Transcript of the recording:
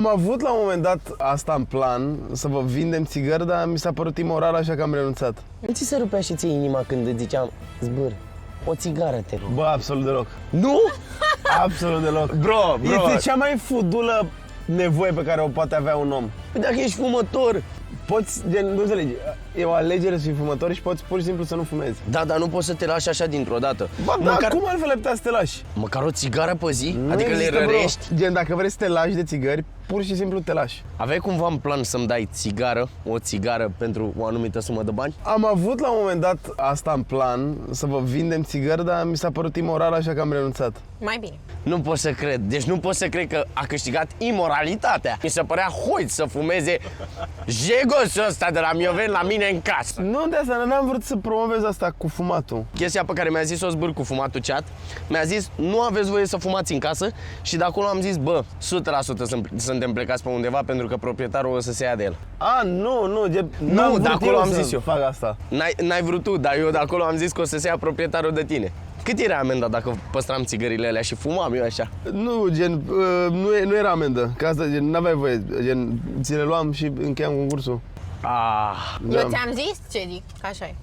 Am avut la un moment dat asta în plan, să vă vindem țigări, dar mi s-a părut imoral, așa că am renunțat. Nu ți se rupea și ție inima când îți ziceam, zbâr, o țigară te rog? Bă, absolut deloc. Nu? Absolut deloc. Bro. Este cea mai fudulă nevoie pe care o poate avea un om. Păi dacă ești fumător. Poți, gen, nu înțelegi, e o alegere să fii fumător și poți pur și simplu să nu fumezi. Da, dar nu poți să te lași așa dintr-o dată. Bă, dar cum altfel ai putea să te lași? Măcar o țigară pe zi? Nu Adică le există, bro. rărești? Gen, dacă vrei să te lași de țigări, pur și simplu te lași. Aveai cumva în plan să-mi dai o țigară pentru o anumită sumă de bani? Am avut la un moment dat asta în plan, să vă vindem țigări, dar mi s-a părut imoral, așa că am renunțat. Mai bine. Nu pot să cred. Deci nu pot să cred că a câștigat imoralitatea. Mi se părea hoit să fumeze jegosul ăsta de la Mioveni la mine în casă. Nu, de asta, n-am vrut să promovez asta cu fumatul. Chestia pe care mi-a zis-o zbâr cu fumatul chat, mi-a zis nu aveți voie să fumați în casă și de acolo am zis bă, 100% suntem plecați pe undeva pentru că proprietarul o să se ia de el. A, nu, Nu, de acolo am zis eu. Fac asta. N-ai vrut tu, dar eu de acolo am zis că o să se ia proprietarul de tine. Cât era amenda dacă păstram țigările alea și fumam eu așa? Nu, gen, nu era amendă, că asta, gen, n-aveai voie, gen, ți le luam și încheiam concursul. Ah. Eu ți-am zis, Cedi, că așa e.